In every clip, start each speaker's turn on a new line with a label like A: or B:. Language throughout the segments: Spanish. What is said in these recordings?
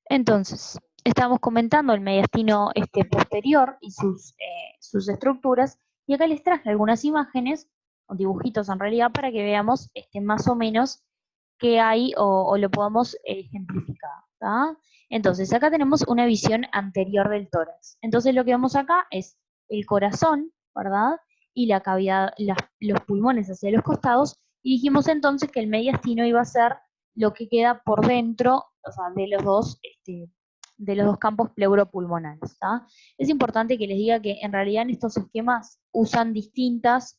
A: Entonces, estamos comentando el mediastino posterior y sus estructuras, y acá les traje algunas imágenes, o dibujitos en realidad, para que veamos más o menos qué hay o lo podamos ejemplificar. ¿Tá? Entonces, acá tenemos una visión anterior del tórax. Entonces, lo que vemos acá es el corazón, ¿verdad? Y la cavidad, los pulmones hacia los costados, y dijimos entonces que el mediastino iba a ser lo que queda por dentro, o sea, de los dos campos pleuropulmonales. ¿Tá? Es importante que les diga que en realidad en estos esquemas usan distintas,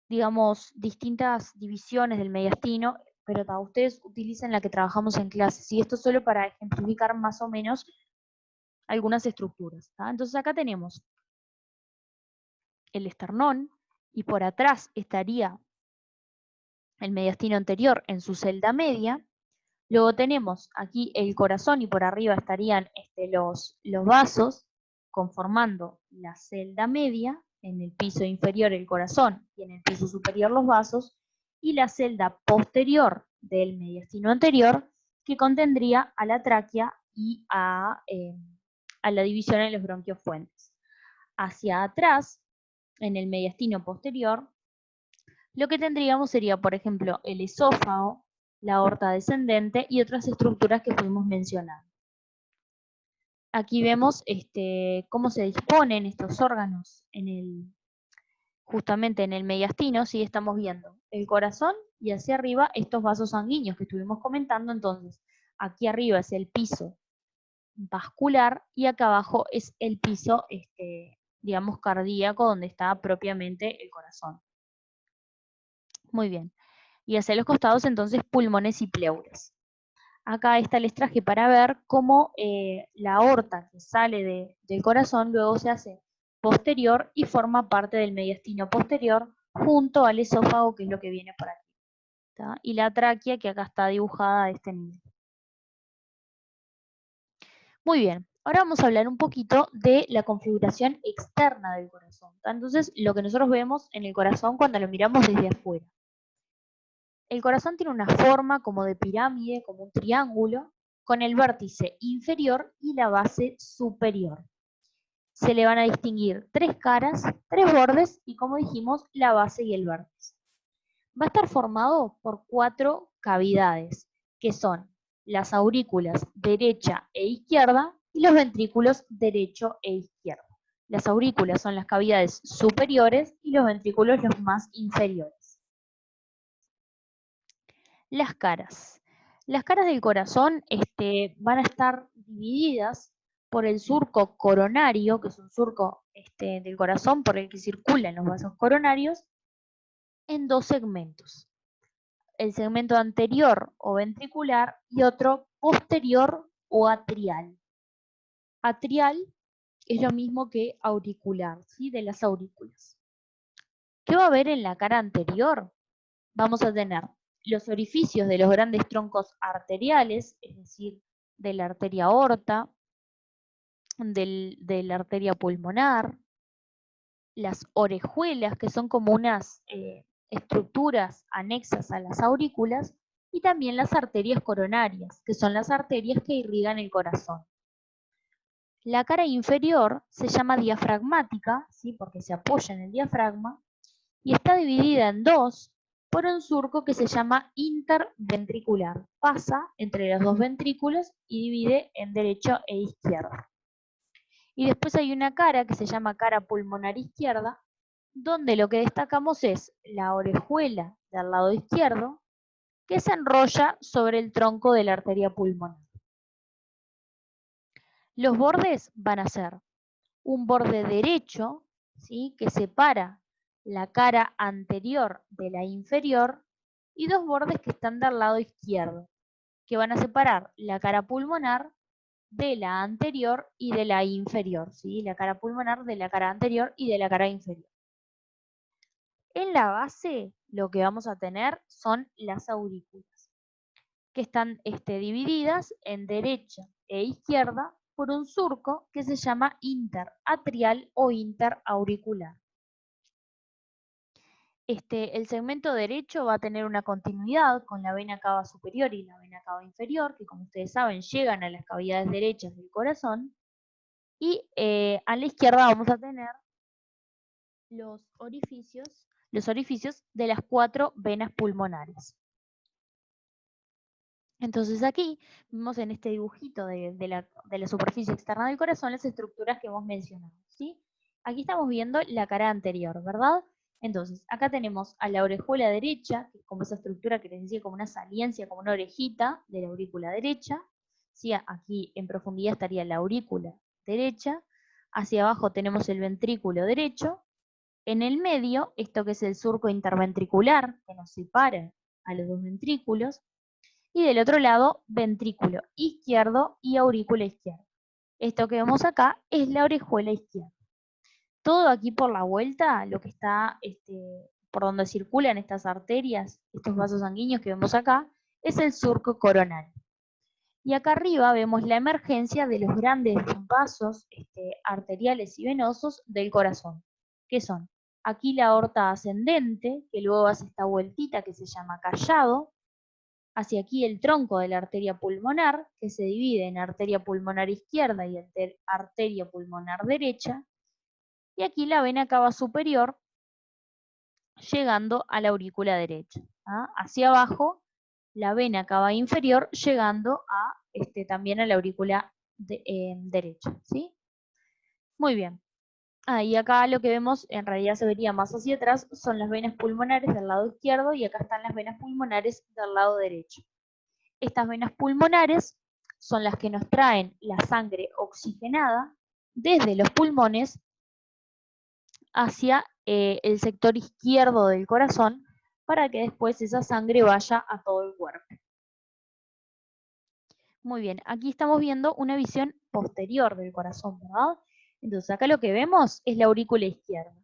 A: digamos, distintas divisiones del mediastino, pero ustedes utilicen la que trabajamos en clases. Y esto solo para ejemplificar más o menos algunas estructuras. ¿Tá? Entonces acá tenemos el esternón y por atrás estaría el mediastino anterior en su celda media. Luego tenemos aquí el corazón y por arriba estarían los vasos conformando la celda media, en el piso inferior el corazón y en el piso superior los vasos, y la celda posterior del mediastino anterior que contendría a la tráquea y a la división en los bronquios fuentes. Hacia atrás, en el mediastino posterior, lo que tendríamos sería, por ejemplo, el esófago, la aorta descendente y otras estructuras que fuimos mencionando. Aquí vemos cómo se disponen estos órganos justamente en el mediastino, ¿sí? Estamos viendo el corazón y hacia arriba estos vasos sanguíneos que estuvimos comentando. Entonces, aquí arriba es el piso vascular y acá abajo es el piso, digamos, cardíaco, donde está propiamente el corazón. Muy bien. Y hacia los costados, entonces, pulmones y pleuras. Acá está el traje para ver cómo la aorta que sale del corazón luego se hace posterior y forma parte del mediastino posterior junto al esófago, que es lo que viene por aquí. ¿Tá? Y la tráquea, que acá está dibujada de este nivel. Muy bien, ahora vamos a hablar un poquito de la configuración externa del corazón. ¿Tá? Entonces, lo que nosotros vemos en el corazón cuando lo miramos desde afuera. El corazón tiene una forma como de pirámide, como un triángulo, con el vértice inferior y la base superior. Se le van a distinguir tres caras, tres bordes y, como dijimos, la base y el vértice. Va a estar formado por cuatro cavidades, que son las aurículas derecha e izquierda y los ventrículos derecho e izquierdo. Las aurículas son las cavidades superiores y los ventrículos los más inferiores. Las caras. Las caras del corazón van a estar divididas por el surco coronario, que es un surco del corazón por el que circulan los vasos coronarios, en dos segmentos. El segmento anterior o ventricular y otro posterior o atrial. Atrial es lo mismo que auricular, ¿sí? De las aurículas. ¿Qué va a haber en la cara anterior? Vamos a tener los orificios de los grandes troncos arteriales, es decir, de la arteria aorta, de la arteria pulmonar, las orejuelas, que son como unas estructuras anexas a las aurículas, y también las arterias coronarias, que son las arterias que irrigan el corazón. La cara inferior se llama diafragmática, ¿sí? Porque se apoya en el diafragma, y está dividida en dos por un surco que se llama interventricular. Pasa entre los dos ventrículos y divide en derecho e izquierdo. Y después hay una cara que se llama cara pulmonar izquierda, donde lo que destacamos es la orejuela del lado izquierdo, que se enrolla sobre el tronco de la arteria pulmonar. Los bordes van a ser un borde derecho, ¿sí? Que separa la cara anterior de la inferior, y dos bordes que están del lado izquierdo, que van a separar la cara pulmonar de la anterior y de la inferior, ¿sí? La cara pulmonar de la cara anterior y de la cara inferior. En la base lo que vamos a tener son las aurículas, que están divididas en derecha e izquierda por un surco que se llama interatrial o interauricular. El segmento derecho va a tener una continuidad con la vena cava superior y la vena cava inferior, que como ustedes saben llegan a las cavidades derechas del corazón. Y a la izquierda vamos a tener los orificios de las 4 venas pulmonares. Entonces aquí vemos en este dibujito de la superficie externa del corazón las estructuras que hemos mencionado, ¿sí? Aquí estamos viendo la cara anterior, ¿verdad? Entonces, acá tenemos a la orejuela derecha, que es como esa estructura que les decía, como una saliencia, como una orejita de la aurícula derecha. ¿Sí? Aquí en profundidad estaría la aurícula derecha. Hacia abajo tenemos el ventrículo derecho. En el medio, esto que es el surco interventricular, que nos separa a los dos ventrículos. Y del otro lado, ventrículo izquierdo y aurícula izquierda. Esto que vemos acá es la orejuela izquierda. Todo aquí por la vuelta, lo que está por donde circulan estas arterias, estos vasos sanguíneos que vemos acá, es el surco coronario. Y acá arriba vemos la emergencia de los grandes vasos arteriales y venosos del corazón, que son aquí la aorta ascendente, que luego hace esta vueltita que se llama callado, hacia aquí el tronco de la arteria pulmonar, que se divide en arteria pulmonar izquierda y arteria pulmonar derecha, y aquí la vena cava superior, llegando a la aurícula derecha. Hacia abajo, la vena cava inferior, llegando a también a la aurícula derecha. ¿Sí? Muy bien. Y acá lo que vemos, en realidad se vería más hacia atrás, son las venas pulmonares del lado izquierdo y acá están las venas pulmonares del lado derecho. Estas venas pulmonares son las que nos traen la sangre oxigenada desde los pulmones hacia el sector izquierdo del corazón para que después esa sangre vaya a todo el cuerpo. Muy bien, aquí estamos viendo una visión posterior del corazón, ¿verdad? Entonces acá lo que vemos es la aurícula izquierda.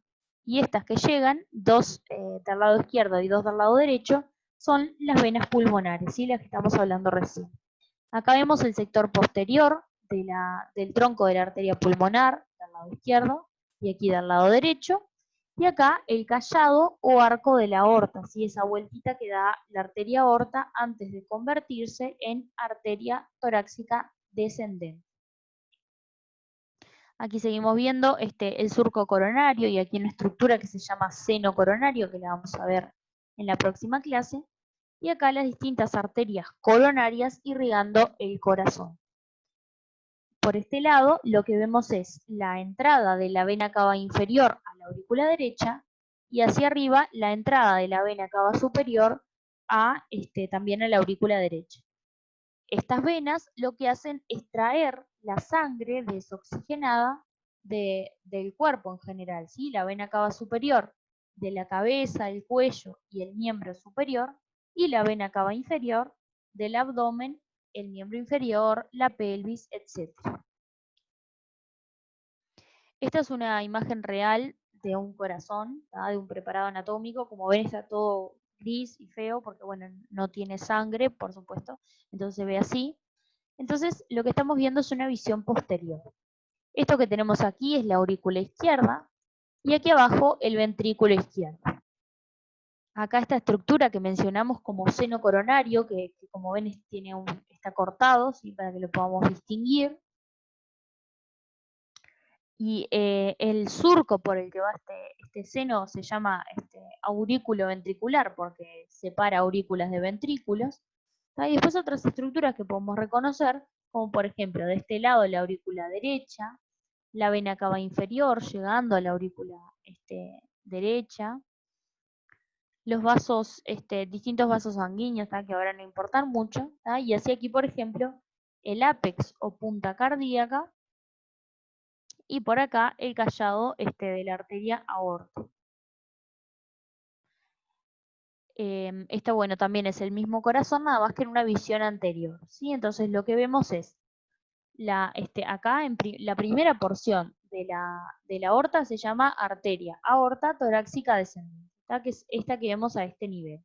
A: Y estas que llegan, 2 del lado izquierdo y 2 del lado derecho, son las venas pulmonares, ¿sí? Las que estamos hablando recién. Acá vemos el sector posterior del tronco de la arteria pulmonar, del lado izquierdo, y aquí del lado derecho. Y acá el callado o arco de la aorta, ¿sí? Esa vueltita que da la arteria aorta antes de convertirse en arteria torácica descendente. Aquí seguimos viendo el surco coronario y aquí una estructura que se llama seno coronario, que la vamos a ver en la próxima clase. Y acá las distintas arterias coronarias irrigando el corazón. Por este lado, lo que vemos es la entrada de la vena cava inferior a la aurícula derecha y hacia arriba la entrada de la vena cava superior también a la aurícula derecha. Estas venas lo que hacen es traer la sangre desoxigenada del cuerpo en general, ¿sí? La vena cava superior de la cabeza, el cuello y el miembro superior, y la vena cava inferior del abdomen, el miembro inferior, la pelvis, etc. Esta es una imagen real de un corazón, de un preparado anatómico. Como ven, está todo gris y feo porque, bueno, no tiene sangre, por supuesto, entonces se ve así. Entonces, lo que estamos viendo es una visión posterior. Esto que tenemos aquí es la aurícula izquierda y aquí abajo el ventrículo izquierdo. Acá esta estructura que mencionamos como seno coronario, que como ven está cortado, ¿sí? Para que lo podamos distinguir. Y el surco por el que va este seno se llama aurículo ventricular porque separa aurículas de ventrículos. Y después otras estructuras que podemos reconocer, como por ejemplo de este lado la aurícula derecha, la vena cava inferior llegando a la aurícula derecha, los vasos, distintos vasos sanguíneos que ahora no importan mucho, y así aquí por ejemplo el ápex o punta cardíaca, y por acá el callado de la arteria aorta. Esto, bueno, también es el mismo corazón, nada más que en una visión anterior, ¿sí? Entonces lo que vemos es, acá la primera porción de la aorta se llama arteria aorta torácica descendente, que es esta que vemos a este nivel.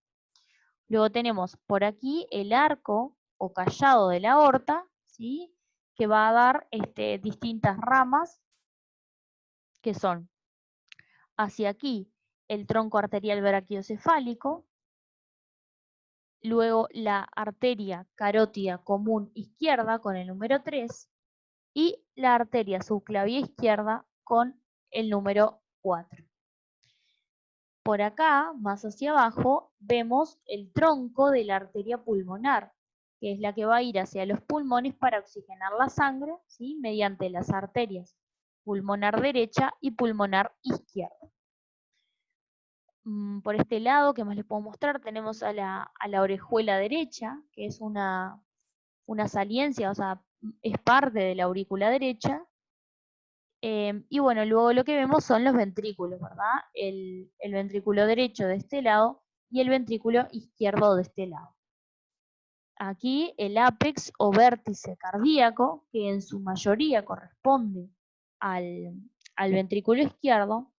A: Luego tenemos por aquí el arco o callado de la aorta, ¿sí? Que va a dar distintas ramas que son hacia aquí el tronco arterial brachiocefálico, luego la arteria carótida común izquierda con el número 3 y la arteria subclavia izquierda con el número 4. Por acá, más hacia abajo, vemos el tronco de la arteria pulmonar, que es la que va a ir hacia los pulmones para oxigenar la sangre, ¿sí? Mediante las arterias pulmonar derecha y pulmonar izquierda. Por este lado, ¿qué más les puedo mostrar? Tenemos a la orejuela derecha, que es una saliencia, o sea, es parte de la aurícula derecha. Y bueno, luego lo que vemos son los ventrículos, ¿verdad? El ventrículo derecho de este lado y el ventrículo izquierdo de este lado. Aquí el ápex o vértice cardíaco, que en su mayoría corresponde al ventrículo izquierdo,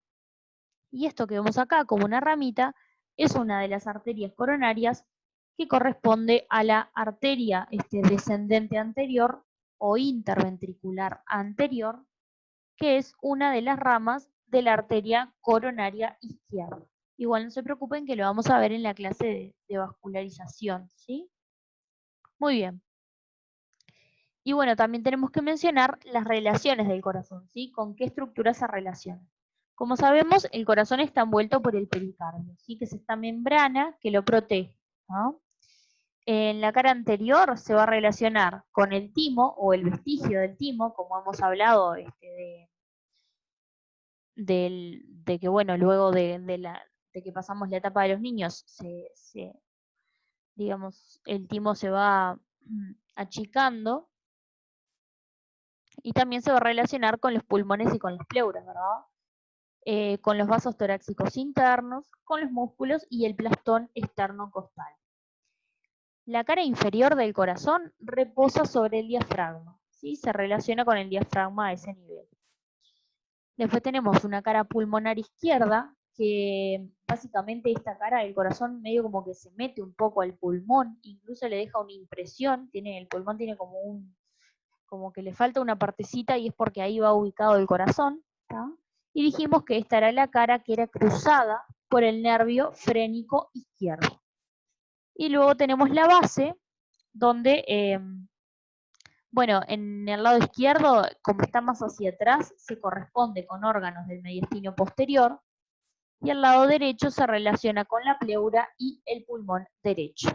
A: y esto que vemos acá como una ramita es una de las arterias coronarias que corresponde a la arteria descendente anterior o interventricular anterior, que es una de las ramas de la arteria coronaria izquierda. Igual no se preocupen que lo vamos a ver en la clase de vascularización, ¿sí? Muy bien. Y bueno, también tenemos que mencionar las relaciones del corazón, ¿sí? ¿Con qué estructura se relaciona? Como sabemos, el corazón está envuelto por el pericardio, ¿sí? Que es esta membrana que lo protege, ¿no? En la cara anterior se va a relacionar con el timo o el vestigio del timo, como hemos hablado de que, bueno, luego de que pasamos la etapa de los niños, digamos, el timo se va achicando y también se va a relacionar con los pulmones y con las pleuras, ¿verdad? Con los vasos torácicos internos, con los músculos y el plastón externo costal. La cara inferior del corazón reposa sobre el diafragma, ¿sí? Se relaciona con el diafragma a ese nivel. Después tenemos una cara pulmonar izquierda, que básicamente esta cara del corazón medio como que se mete un poco al pulmón, incluso le deja una impresión, el pulmón tiene como que le falta una partecita y es porque ahí va ubicado el corazón, ¿tá? Y dijimos que esta era la cara que era cruzada por el nervio frénico izquierdo. Y luego tenemos la base, donde, bueno, en el lado izquierdo, como está más hacia atrás, se corresponde con órganos del mediastino posterior, y el lado derecho se relaciona con la pleura y el pulmón derecho.